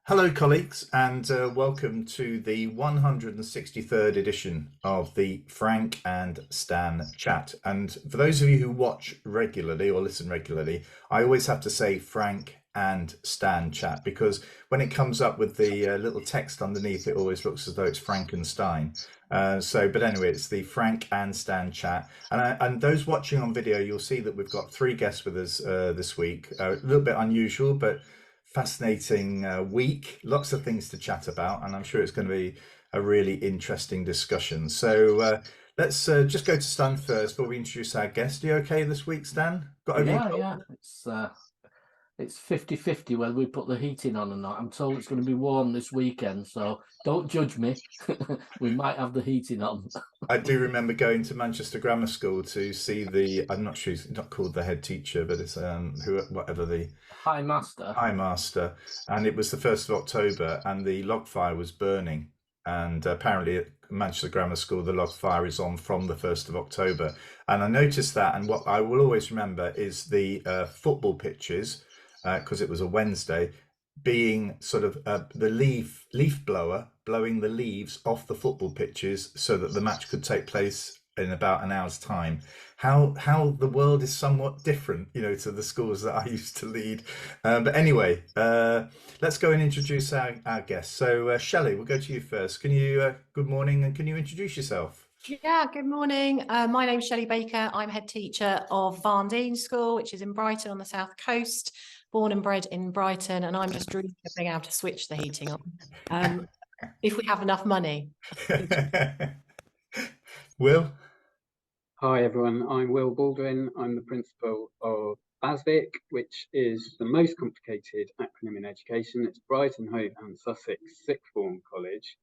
Hello, colleagues, and welcome to the 163rd edition of the Frank and Stan chat. And for those of you who watch regularly or listen regularly, I always have to say Frank and Stan chat because when it comes up with the little text underneath, it always looks as though it's Frankenstein. But anyway, it's the Frank and Stan chat. And those watching on video, you'll see that we've got three guests with us this week. A little bit unusual, but fascinating week. Lots of things to chat about, and I'm sure it's going to be a really interesting discussion. Let's just go to Stan first before we introduce our guest. Are you okay this week, Stan? Got over your Yeah. It's 50-50 whether we put the heating on or not. I'm told it's going to be warm this weekend, so don't judge me. We might have the heating on. I do remember going to Manchester Grammar School to see the, I'm not sure, he's not called the head teacher, but it's whatever the High Master. High Master, and it was the 1st of October, and the log fire was burning. And apparently at Manchester Grammar School, the log fire is on from the 1st of October. And I noticed that, and what I will always remember is the football pitches, because it was a Wednesday, being sort of the leaf blower blowing the leaves off the football pitches so that the match could take place in about an hour's time. How the world is somewhat different, to the schools that I used to lead. But anyway, let's go and introduce our guests. So Shelley, we'll go to you first. Can you good morning, and can you introduce yourself? Yeah, good morning. My name's Shelley Baker. I'm head teacher of Baldwin School, which is in Brighton on the south coast. Born and bred in Brighton, and I'm just dreaming of being able to switch the heating on if we have enough money. Will? Hi everyone, I'm Will Baldwin. I'm the principal of BASVIC, which is the most complicated acronym in education. It's Brighton, Hove and Sussex Sixth Form College.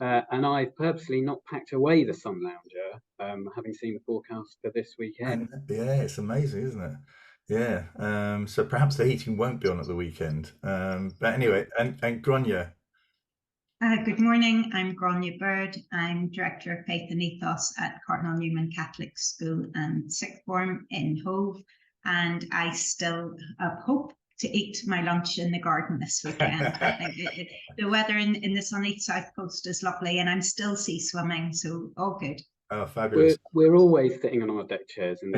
And I've purposely not packed away the sun lounger, having seen the forecast for this weekend. Yeah, it's amazing, isn't it? Yeah. So perhaps the heating won't be on at the weekend. But anyway, and Grainne. Good morning, I'm Grainne Byrd. I'm Director of Faith and Ethos at Cardinal Newman Catholic School and Sixth Form in Hove. And I still hope to eat my lunch in the garden this weekend. The weather in the sunny south coast is lovely, and I'm still sea swimming, so all good. Oh, fabulous. We're always sitting on our deck chairs in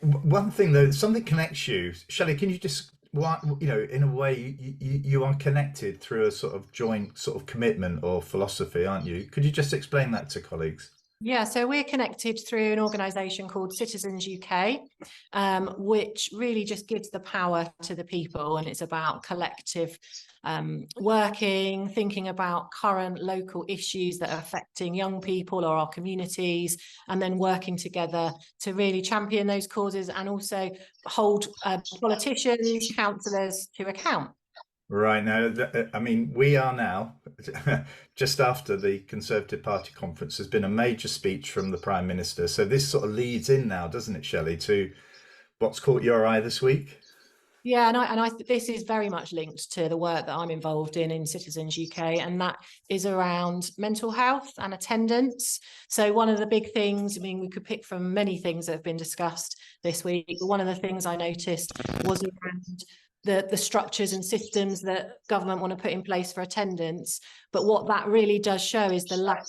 one thing though, something connects you. Shelley, can you just, in a way, you are connected through a sort of joint sort of commitment or philosophy, aren't you? Could you just explain that to colleagues? Yeah, so we're connected through an organisation called Citizens UK, which really just gives the power to the people, and it's about collective working, thinking about current local issues that are affecting young people or our communities, and then working together to really champion those causes and also hold politicians, councillors to account. Right now, I mean, we are now just after the Conservative Party conference. There's been a major speech from the Prime Minister. So this sort of leads in now, doesn't it, Shelley, to what's caught your eye this week? Yeah, and I this is very much linked to the work that I'm involved in Citizens UK, and that is around mental health and attendance. So one of the big things, I mean, we could pick from many things that have been discussed this week, but one of the things I noticed was around the structures and systems that government want to put in place for attendance. But what that really does show is the lack of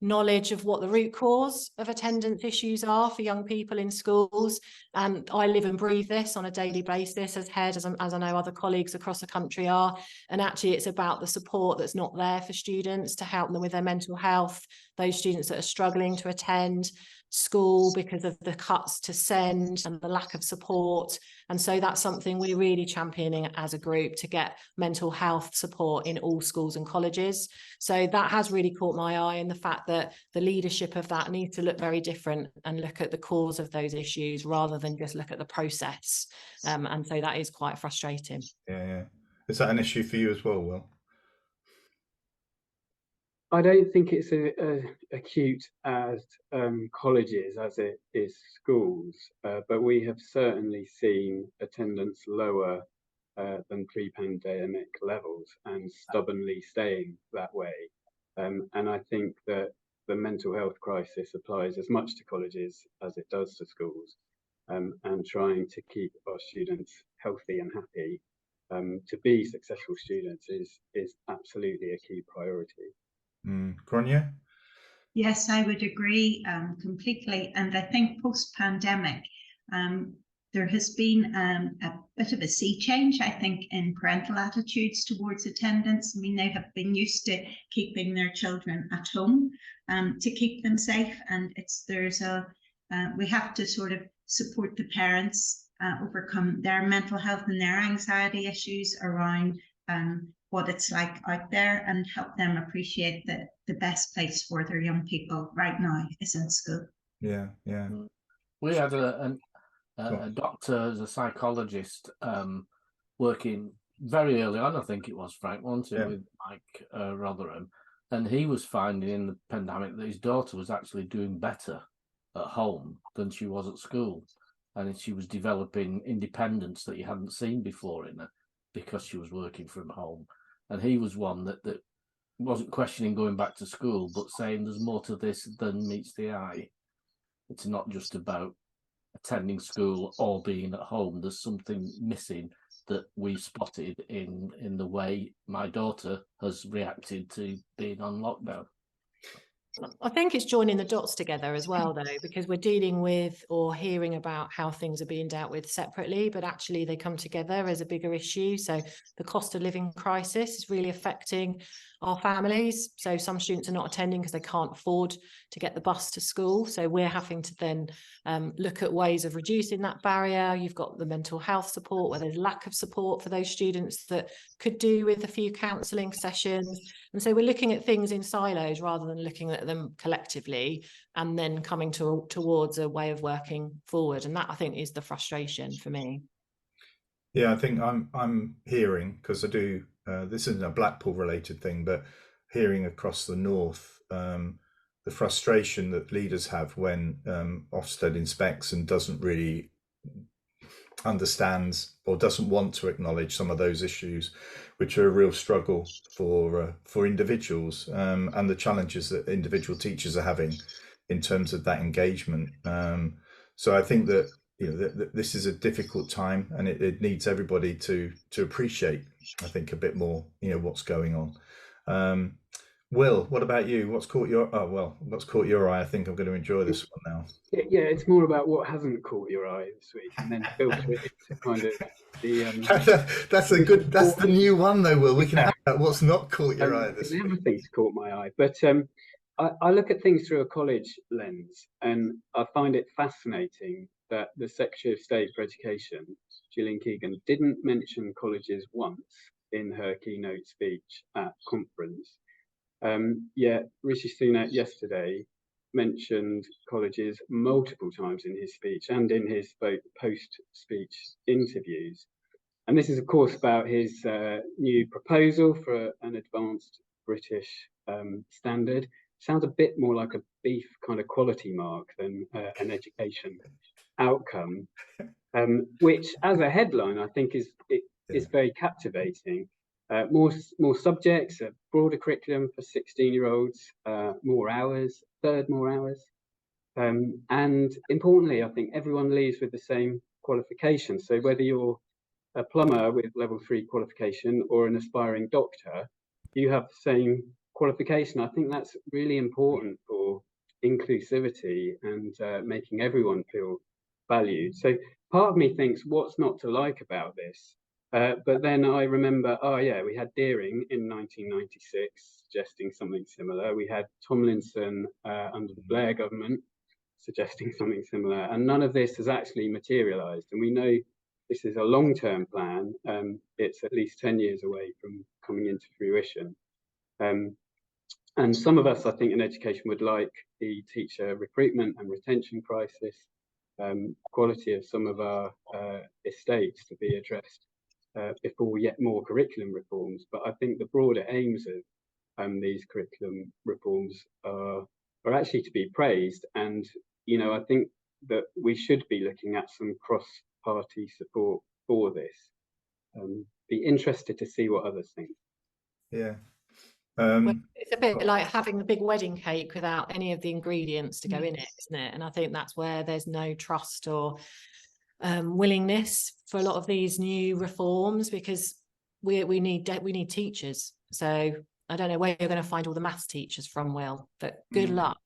knowledge of what the root cause of attendance issues are for young people in schools. And I live and breathe this on a daily basis as head, as I know other colleagues across the country are. And actually it's about the support that's not there for students to help them with their mental health, those students that are struggling to attend school because of the cuts to SEND and the lack of support. And so that's something we're really championing as a group, to get mental health support in all schools and colleges. So that has really caught my eye, and the fact that the leadership of that needs to look very different and look at the cause of those issues rather than just look at the process. And so that is quite frustrating. Yeah. Is that an issue for you as well, Will? I don't think it's as acute as colleges as it is schools, but we have certainly seen attendance lower than pre-pandemic levels and stubbornly staying that way. And I think that the mental health crisis applies as much to colleges as it does to schools. and trying to keep our students healthy and happy to be successful students is absolutely a key priority. Grainne? Yes, I would agree completely. And I think post-pandemic, there has been a bit of a sea change, I think, in parental attitudes towards attendance. I mean, they have been used to keeping their children at home to keep them safe. And we have to sort of support the parents overcome their mental health and their anxiety issues around what it's like out there, and help them appreciate that the best place for their young people right now is in school. Yeah. We had a doctor as a psychologist working very early on, I think it was, Frank, wasn't it, with Mike Rotherham, and he was finding in the pandemic that his daughter was actually doing better at home than she was at school, and she was developing independence that you hadn't seen before in her because she was working from home. And he was one that wasn't questioning going back to school, but saying there's more to this than meets the eye. It's not just about attending school or being at home. There's something missing that we spotted in the way my daughter has reacted to being on lockdown. I think it's joining the dots together as well, though, because we're dealing with or hearing about how things are being dealt with separately, but actually they come together as a bigger issue. So the cost of living crisis is really affecting our families. So some students are not attending because they can't afford to get the bus to school. So we're having to then look at ways of reducing that barrier. You've got the mental health support, where there's lack of support for those students that could do with a few counselling sessions. And so we're looking at things in silos rather than looking at them collectively, and then coming towards a way of working forward. And that, I think, is the frustration for me. Yeah, I think I'm hearing, because I do, this isn't a Blackpool related thing, but hearing across the north, the frustration that leaders have when Ofsted inspects and doesn't really understands or doesn't want to acknowledge some of those issues, which are a real struggle for individuals, and the challenges that individual teachers are having in terms of that engagement. So I think that this is a difficult time, and it needs everybody to appreciate, I think, a bit more what's going on. Will, what about you? What's caught your eye? I think I'm going to enjoy this one now. Yeah, it's more about what hasn't caught your eye this week, and then filter it into kind of the. That's the new one, though, Will. We can have that. What's not caught your eye this week? Everything's caught my eye, but I look at things through a college lens, and I find it fascinating that the Secretary of State for Education, Gillian Keegan, didn't mention colleges once in her keynote speech at conference. Yet Rishi Sunak yesterday mentioned colleges multiple times in his speech and in his post-speech interviews. And this is, of course, about his new proposal for an advanced British standard. Sounds a bit more like a beef kind of quality mark than an education outcome, which, as a headline, I think is very captivating. More subjects, a broader curriculum for 16-year-olds, more hours, more hours. And importantly, I think everyone leaves with the same qualification. So whether you're a plumber with level 3 qualification or an aspiring doctor, you have the same qualification. I think that's really important for inclusivity and making everyone feel valued. So part of me thinks, what's not to like about this? But then I remember, we had Deering in 1996 suggesting something similar. We had Tomlinson under the Blair government suggesting something similar, and none of this has actually materialised. And we know this is a long-term plan. It's at least 10 years away from coming into fruition. And some of us, I think, in education would like the teacher recruitment and retention crisis, quality of some of our estates to be addressed before yet more curriculum reforms. But I think the broader aims of these curriculum reforms are actually to be praised. And, I think that we should be looking at some cross-party support for this. Be interested to see what others think. Yeah. It's a bit like having the big wedding cake without any of the ingredients to go in it, isn't it? And I think that's where there's no trust or willingness for a lot of these new reforms, because we need teachers. So I don't know where you're going to find all the maths teachers from, Will, but good luck.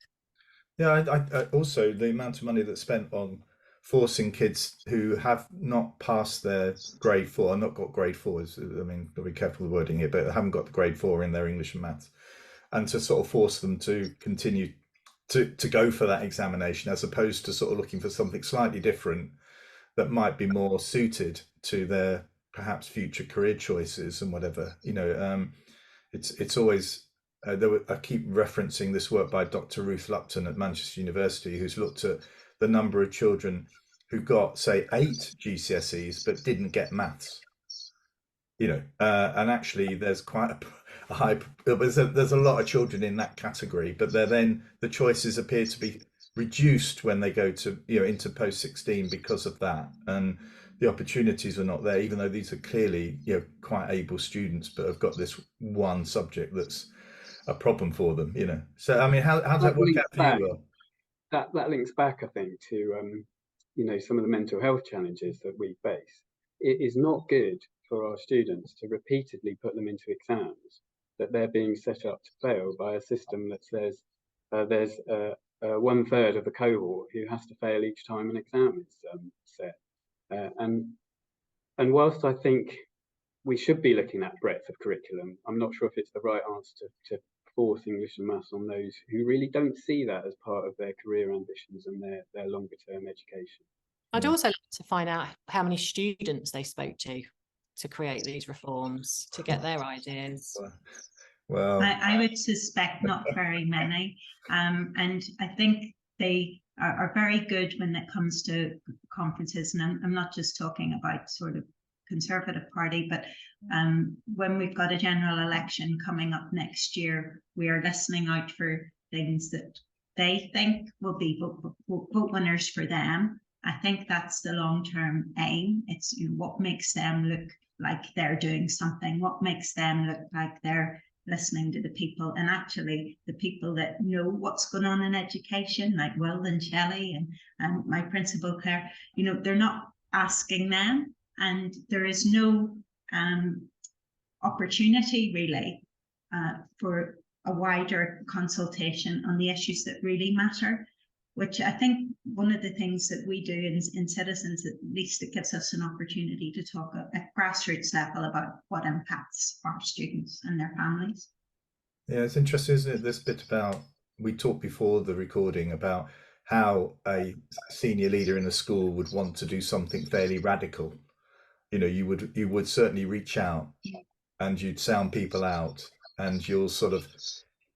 Yeah, I also the amount of money that's spent on forcing kids who have not passed their grade 4, not got grade 4s, I mean, got to be careful with the wording here, but haven't got the grade 4 in their English and maths, and to sort of force them to continue to go for that examination, as opposed to sort of looking for something slightly different that might be more suited to their perhaps future career choices and whatever, it's always I keep referencing this work by Dr. Ruth Lupton at Manchester University, who's looked at the number of children who got, say, 8 GCSEs but didn't get maths. And actually there's quite a high, there's a lot of children in that category, but then the choices appear to be reduced when they go to into post 16 because of that, and the opportunities are not there, even though these are clearly quite able students, but have got this one subject that's a problem for them. So I mean, how does that work out for you, Will? That links back, I think, to some of the mental health challenges that we face. It is not good for our students to repeatedly put them into exams that they're being set up to fail by a system that says there's 1/3 of the cohort who has to fail each time an exam is set. And whilst I think we should be looking at breadth of curriculum, I'm not sure if it's the right answer to force English and maths on those who really don't see that as part of their career ambitions and their longer term education. I'd also like to find out how many students they spoke to create these reforms, to get their ideas. Well, I would suspect not very many, and I think they are very good when it comes to conferences, and I'm not just talking about sort of Conservative Party, but when we've got a general election coming up next year, we are listening out for things that they think will be vote winners for them. I think that's the long-term aim. It's what makes them look like they're doing something, what makes them look like they're listening to the people, and actually the people that know what's going on in education, like Will and Shelley and my principal Claire, they're not asking them, and there is no opportunity really for a wider consultation on the issues that really matter, which I think one of the things that we do in Citizens, at least it gives us an opportunity to talk at grassroots level about what impacts our students and their families. Yeah, it's interesting, isn't it? This bit about, we talked before the recording about how a senior leader in a school would want to do something fairly radical. You would certainly reach out and you'd sound people out and you'll sort of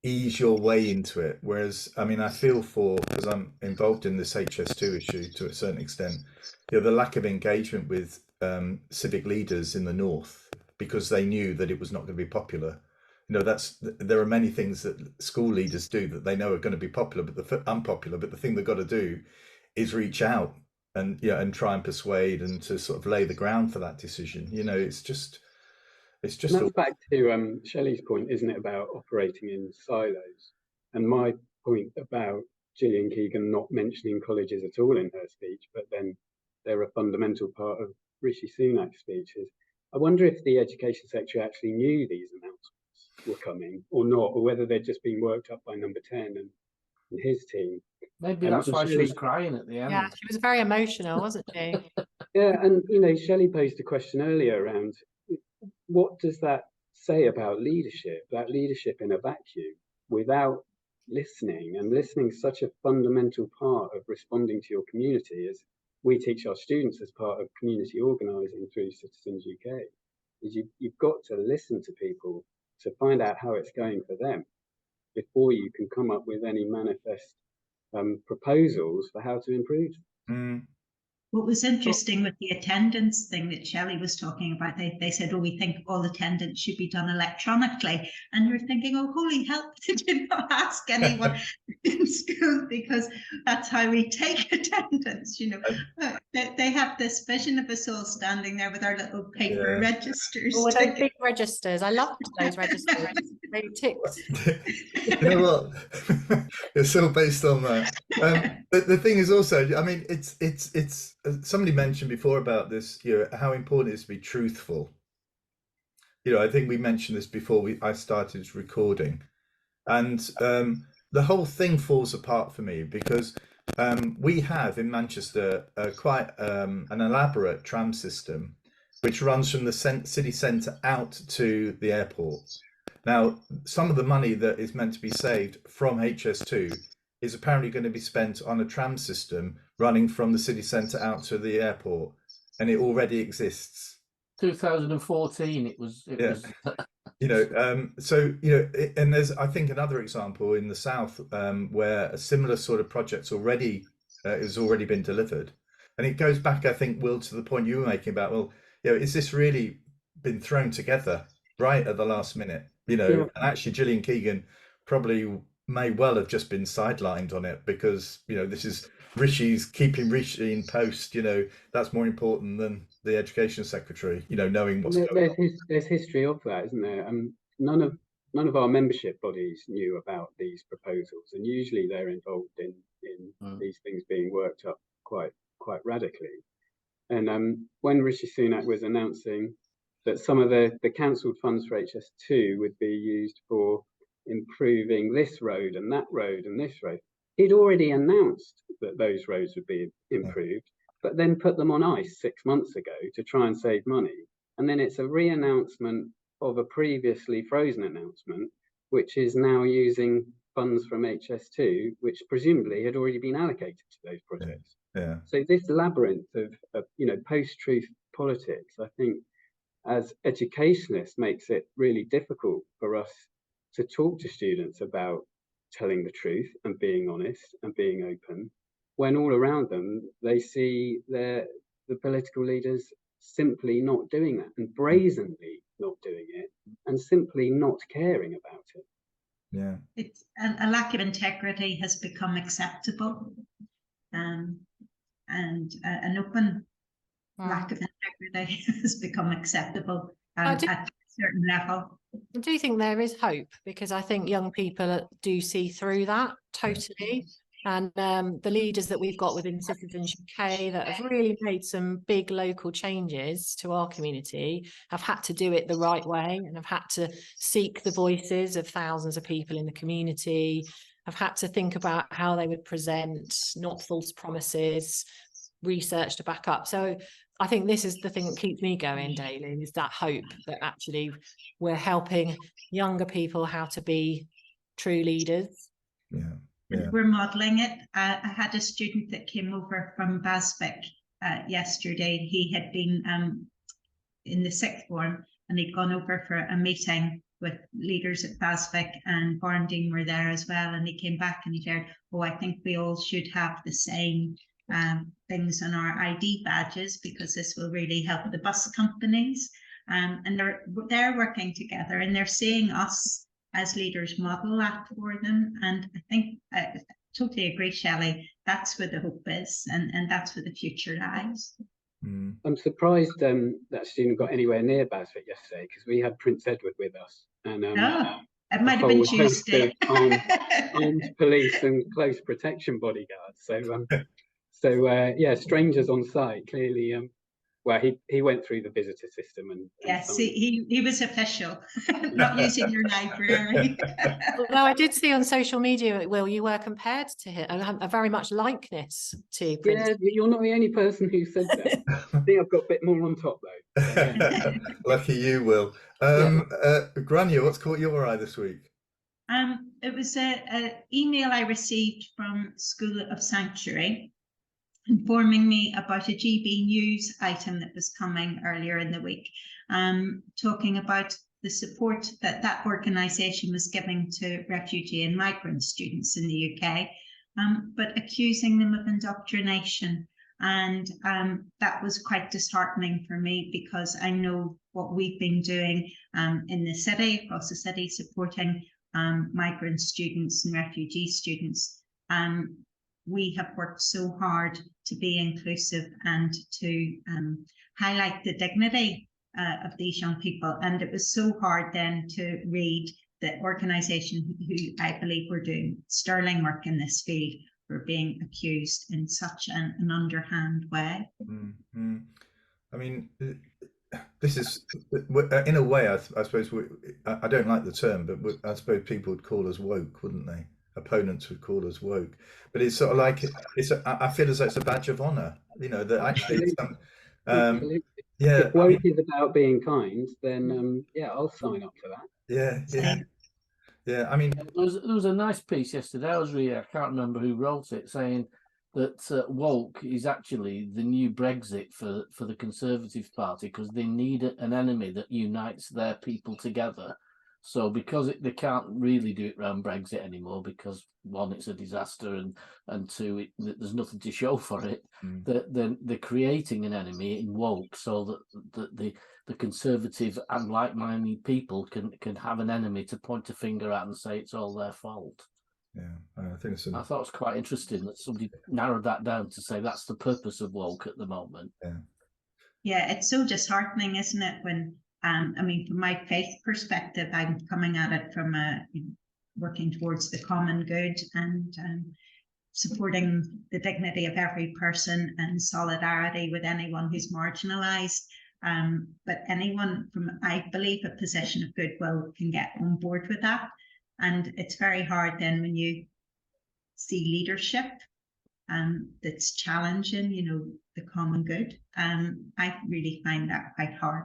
ease your way into it. Whereas, I mean, I feel because I'm involved in this HS2 issue to a certain extent, the lack of engagement with civic leaders in the North, because they knew that it was not going to be popular. There are many things that school leaders do that they know are going to be popular, but unpopular. But the thing they've got to do is reach out and and try and persuade and to sort of lay the ground for that decision. It's just. That's back to Shelley's point, isn't it, about operating in silos? And my point about Gillian Keegan not mentioning colleges at all in her speech, but then they're a fundamental part of Rishi Sunak's speech, is I wonder if the education secretary actually knew these announcements were coming or not, or whether they'd just been worked up by Number 10 and his team. Maybe that's why she was crying at the end. Yeah, she was very emotional, wasn't she? Yeah, and Shelley posed a question earlier around what does that say about leadership, that leadership in a vacuum without listening, and listening is such a fundamental part of responding to your community, as we teach our students as part of community organising through Citizens UK, is you've got to listen to people to find out how it's going for them before you can come up with any manifest proposals for how to improve. What was interesting with the attendance thing that Shelley was talking about, they said, we think all attendance should be done electronically. And you're thinking, oh, holy help, did you not ask anyone in school? Because that's how we take attendance. They have this vision of us all standing there with our little paper registers. Oh, with those big registers. I loved those registers. They ticked. You know what? It's all based on that. The thing is also, I mean, it's somebody mentioned before about this, you know, how important it is to be truthful. You know, I think we mentioned this before I started recording, and the whole thing falls apart for me because we have in Manchester quite an elaborate tram system which runs from the city centre out to the airport. Now, some of the money that is meant to be saved from HS2 is apparently going to be spent on a tram system running from the city centre out to the airport, and it already exists. 2014 it was you know, so you know, and there's I think another example in the south where a similar sort of project's already has already been delivered, and it goes back, I think, Will, to the point you were making about, well, you know, is this really been thrown together right at the last minute? You know, and actually Gillian Keegan probably may well have just been sidelined on it because, you know, this is Rishi's keeping Rishi in post, you know, that's more important than the education secretary, you know, knowing what's going on. There's history of that, isn't there? None of our membership bodies knew about these proposals, and usually they're involved in these things being worked up quite radically. And when Rishi Sunak was announcing that some of the cancelled funds for HS2 would be used for improving this road and that road and this road, he'd already announced that those roads would be improved, but then put them on ice 6 months ago to try and save money. And then it's a re-announcement of a previously frozen announcement, which is now using funds from HS2, which presumably had already been allocated to those projects. So this labyrinth of you know, post-truth politics, I think, as educationists, makes it really difficult for us to talk to students about telling the truth and being honest and being open, when all around them they see the political leaders simply not doing that, and brazenly not doing it, and simply not caring about it. Yeah, it's a lack of integrity has become acceptable, and an open lack of integrity has become acceptable at a certain level. I do think there is hope, because I think young people do see through that totally. And the leaders that we've got within Citizenship UK that have really made some big local changes to our community have had to do it the right way, and have had to seek the voices of thousands of people in the community, have had to think about how they would present, not false promises, research to back up. So I think this is the thing that keeps me going daily, is that hope that actually we're helping younger people how to be true leaders. We're modelling it. I had a student that came over from Basvic yesterday. He had been in the sixth form, and he'd gone over for a meeting with leaders at Basvic, and Barndine were there as well. And he came back and he said, oh, I think we all should have the same things on our ID badges, because this will really help the bus companies. And they're working together, and they're seeing us as leaders model that for them. And I think I totally agree, Shelley, that's where the hope is, and that's where the future lies. I'm surprised that student got anywhere near Basvic yesterday, because we had Prince Edward with us, and it might have been Tuesday. Armed police and close protection bodyguards. So yeah, strangers on site, clearly. Well, he went through the visitor system, and yes, he was official, not using your library. Although I did see on social media, Will, you were compared to him, a very much likeness to Prince. Yeah, you're not the only person who said that. I think I've got a bit more on top though. Yeah. Lucky you, Will. Grainne, what's caught your eye this week? It was an email I received from School of Sanctuary, informing me about a GB News item that was coming earlier in the week, talking about the support that organisation was giving to refugee and migrant students in the UK, but accusing them of indoctrination. And that was quite disheartening for me, because I know what we've been doing in the city, across the city, supporting migrant students and refugee students. We have worked so hard to be inclusive and to highlight the dignity of these young people. And it was so hard then to read the organisation who I believe were doing sterling work in this field were being accused in such an underhand way. Mm-hmm. I mean, this is, in a way, I suppose, I don't like the term, but I suppose people would call us woke, wouldn't they? Opponents would call us woke. But it's sort of like, I feel as though it's a badge of honour, you know, that actually, yeah. If woke is about being kind, then yeah, I'll sign up for that. Yeah. I mean, there was a nice piece yesterday I was reading, I can't remember who wrote it, saying that woke is actually the new Brexit for the Conservative Party, because they need an enemy that unites their people together. So because they can't really do it around Brexit anymore, because one, it's a disaster, and two, there's nothing to show for it. They're creating an enemy in woke, so that the Conservative and like-minded people can have an enemy to point a finger at and say it's all their fault. Yeah, I think I thought it was quite interesting that somebody narrowed that down to say that's the purpose of woke at the moment. Yeah, it's so disheartening, isn't it? When I mean, from my faith perspective, I'm coming at it from working towards the common good and supporting the dignity of every person and solidarity with anyone who's marginalised. But anyone from, I believe, a position of goodwill can get on board with that. And it's very hard then when you see leadership that's challenging, you know, the common good. I really find that quite hard.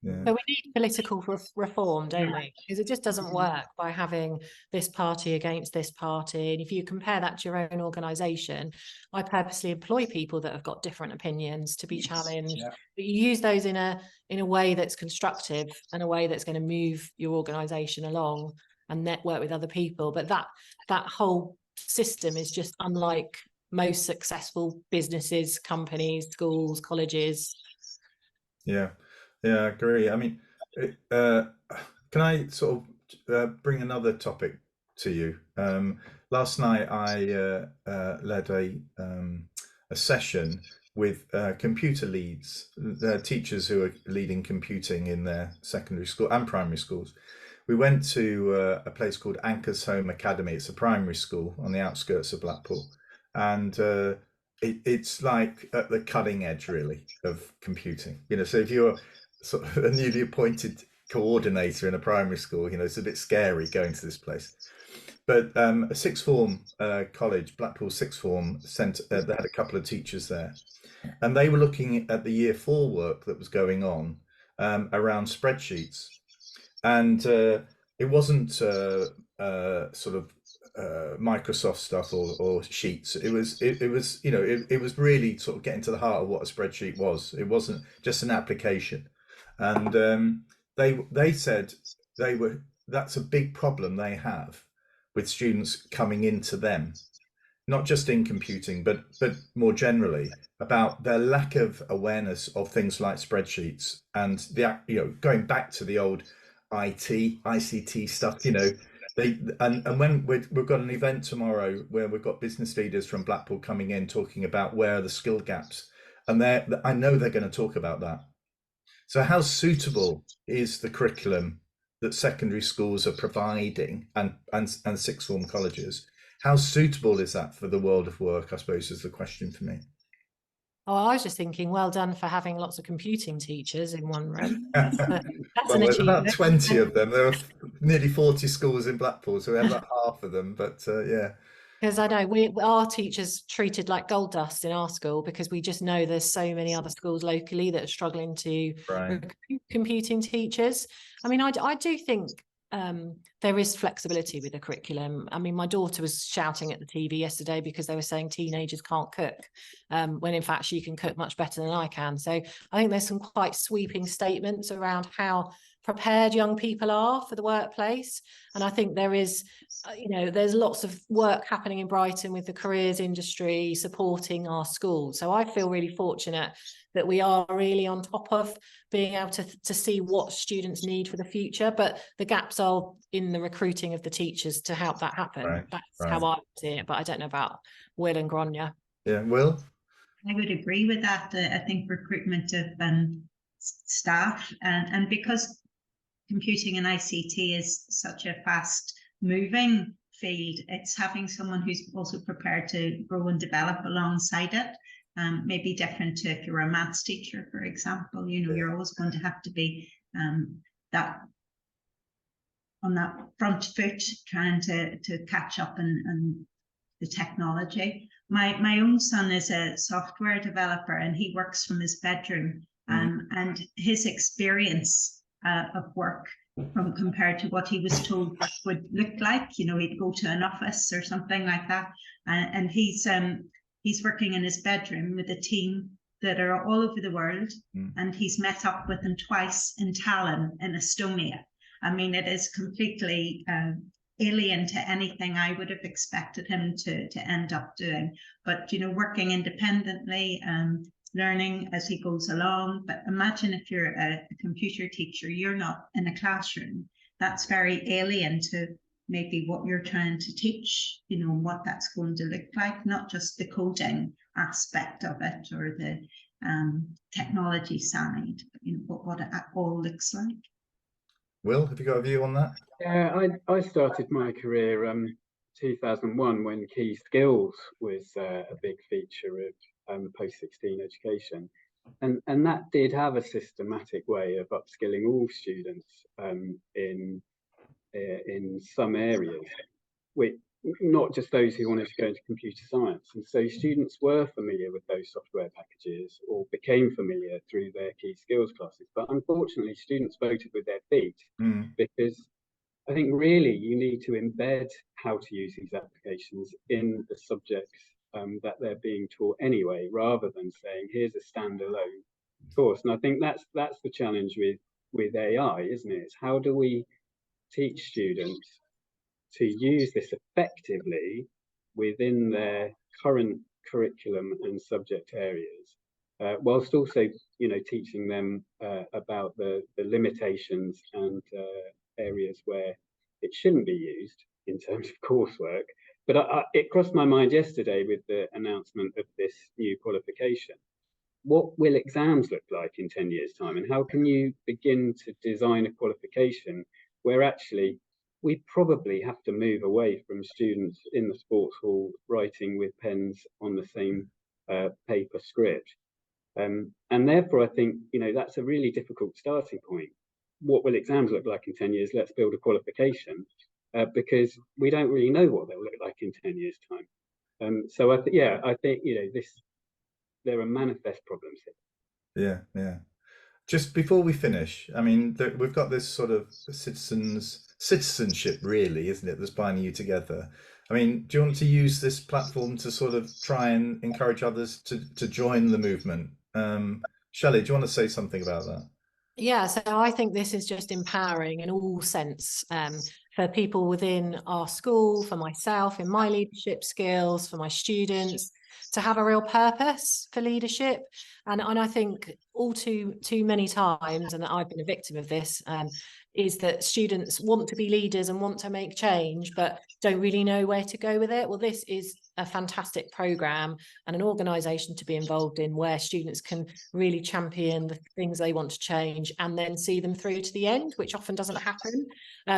Yeah. So we need political reform, don't we? Because it just doesn't work by having this party against this party. And if you compare that to your own organisation, I purposely employ people that have got different opinions to be challenged. But you use those in a way that's constructive and a way that's going to move your organisation along and network with other people. But that whole system is just unlike most successful businesses, companies, schools, colleges. Yeah, I agree. I mean, can I sort of bring another topic to you? Last night I led a session with computer leads, teachers who are leading computing in their secondary school and primary schools. We went to a place called Anchors Home Academy. It's a primary school on the outskirts of Blackpool, and it's like at the cutting edge, really, of computing. You know, so if you're sort of a newly appointed coordinator in a primary school, you know, it's a bit scary going to this place. But a sixth form college, Blackpool sixth form, they had a couple of teachers there, and they were looking at the year 4 work that was going on around spreadsheets. And it wasn't sort of Microsoft stuff or sheets. It was you know, it was really sort of getting to the heart of what a spreadsheet was. It wasn't just an application. And they said that's a big problem they have with students coming into them, not just in computing, but more generally, about their lack of awareness of things like spreadsheets and going back to the old ICT stuff, you know. And when we've got an event tomorrow where we've got business leaders from Blackpool coming in talking about where are the skill gaps, and I know they're going to talk about that. So how suitable is the curriculum that secondary schools are providing and sixth form colleges? How suitable is that for the world of work, I suppose, is the question for me. Oh, I was just thinking, well done for having lots of computing teachers in one room. That's Well, an there's achievement. about 20 of them. There are nearly 40 schools in Blackpool, so we have about half of them. But yeah. Because I know our teachers treated like gold dust in our school, because we just know there's so many other schools locally that are struggling to recruit computing teachers. I mean, I do think there is flexibility with the curriculum. I mean, my daughter was shouting at the TV yesterday because they were saying teenagers can't cook, when in fact she can cook much better than I can. So I think there's some quite sweeping statements around how prepared young people are for the workplace. And I think there is, there's lots of work happening in Brighton with the careers industry supporting our schools. So I feel really fortunate that we are really on top of being able to see what students need for the future, but the gaps are in the recruiting of the teachers to help that happen. That's how I see it, but I don't know about Will and Grainne. Yeah, Will? I would agree with that. I think recruitment of staff and because computing and ICT is such a fast moving field, it's having someone who's also prepared to grow and develop alongside it. Maybe different to if you're a maths teacher, for example, you know, you're always going to have to be that on that front foot, trying to catch up and the technology. My own son is a software developer and he works from his bedroom, and his experience of work compared to what he was told would look like, you know, he'd go to an office or something like that, and he's working in his bedroom with a team that are all over the world, and he's met up with them twice in Tallinn in Estonia. I mean, it is completely alien to anything I would have expected him to end up doing. But, you know, working independently, learning as he goes along. But imagine if you're a computer teacher, you're not in a classroom. That's very alien to maybe what you're trying to teach, you know, what that's going to look like, not just the coding aspect of it or the technology side, but, you know, what it all looks like. Will, have you got a view on that? Yeah, I started my career 2001 when key skills was a big feature of post-16 education, and that did have a systematic way of upskilling all students in some areas, which not just those who wanted to go into computer science. And so students were familiar with those software packages or became familiar through their key skills classes. But unfortunately, students voted with their feet because I think really you need to embed how to use these applications in the subjects that they're being taught anyway, rather than saying, here's a standalone course. And I think that's the challenge with AI, isn't it? It's how do we teach students to use this effectively within their current curriculum and subject areas, whilst also, you know, teaching them about the limitations and areas where it shouldn't be used in terms of coursework. But it crossed my mind yesterday with the announcement of this new qualification. What will exams look like in 10 years' time? And how can you begin to design a qualification where actually we probably have to move away from students in the sports hall writing with pens on the same paper script? And therefore, I think, you know, that's a really difficult starting point. What will exams look like in 10 years? Let's build a qualification, because we don't really know what they'll look like in 10 years' time. So I think, you know, there are manifest problems here. Yeah. Just before we finish, I mean, we've got this sort of citizenship, really, isn't it, that's binding you together. I mean, do you want to use this platform to sort of try and encourage others to join the movement? Shelley, do you want to say something about that? Yeah, so I think this is just empowering in all sense for people within our school, for myself in my leadership skills, for my students, to have a real purpose for leadership. And I think all too many times, and I've been a victim of this, is that students want to be leaders and want to make change, but don't really know where to go with it. Well, this is a fantastic programme and an organisation to be involved in where students can really champion the things they want to change and then see them through to the end, which often doesn't happen.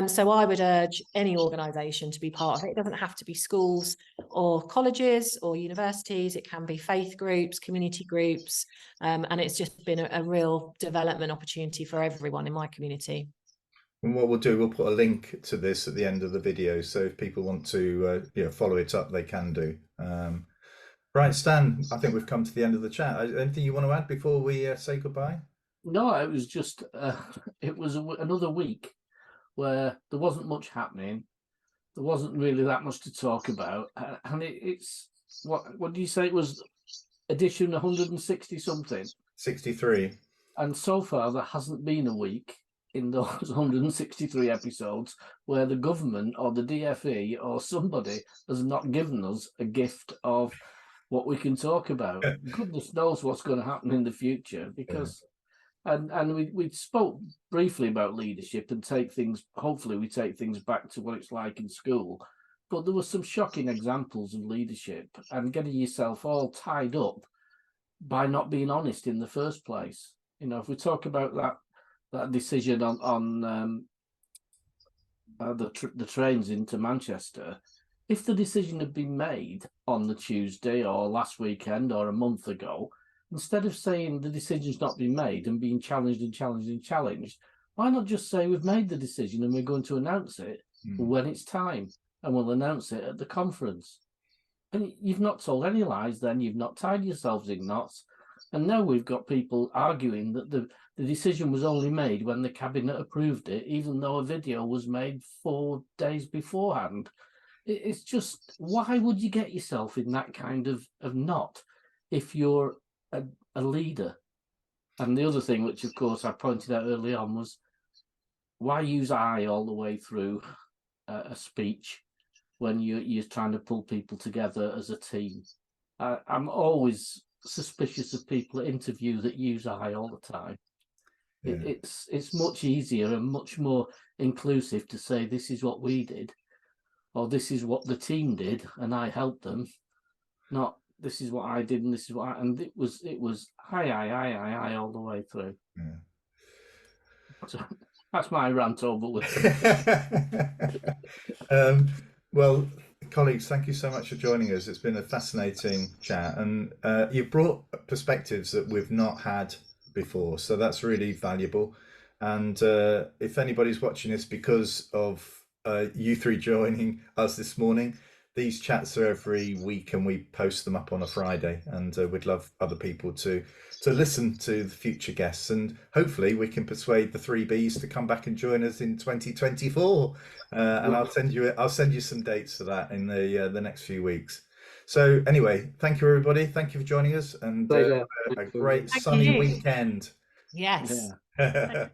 So I would urge any organisation to be part of it. It doesn't have to be schools or colleges or universities. It can be faith groups, community groups, and it's just been a real development opportunity for everyone in my community. And what we'll do, we'll put a link to this at the end of the video, so if people want to follow it up, they can do. Right, Stan, I think we've come to the end of the chat. Anything you want to add before we say goodbye? No, it was just it was another week where there wasn't much happening. There wasn't really that much to talk about, and it's what do you say? It was edition 160 something, 63, and so far there hasn't been a week in those 163 episodes where the government or the DFE or somebody has not given us a gift of what we can talk about. Goodness knows what's going to happen in the future, because and we spoke briefly about leadership and hopefully we take things back to what it's like in school. but there were some shocking examples of leadership and getting yourself all tied up by not being honest in the first place. You know, if we talk about that decision on the trains into Manchester, if the decision had been made on the Tuesday or last weekend or a month ago, instead of saying the decision's not been made and being challenged and challenged and challenged, why not just say we've made the decision and we're going to announce it when it's time, and we'll announce it at the conference? And you've not told any lies then, you've not tied yourselves in knots, and now we've got people arguing that the decision was only made when the cabinet approved it, even though a video was made 4 days beforehand. It's just, why would you get yourself in that kind of knot if you're a leader? And the other thing, which of course I pointed out early on, was why use I all the way through a speech when you're trying to pull people together as a team? I'm always suspicious of people at interview that use I all the time. Yeah. It's much easier and much more inclusive to say this is what we did, or this is what the team did and I helped them, not this is what I did and this is what and it was I all the way through. Yeah. So that's my rant over with. Well, colleagues, thank you so much for joining us. It's been a fascinating chat, and you've brought perspectives that we've not had before, so that's really valuable. And if anybody's watching this because of you three joining us this morning, these chats are every week and we post them up on a Friday, and we'd love other people to listen to the future guests, and hopefully we can persuade the 3Bs to come back and join us in 2024, and I'll send you some dates for that in the next few weeks. So anyway, thank you everybody, thank you for joining us, and a great sunny weekend. Yes. Yeah.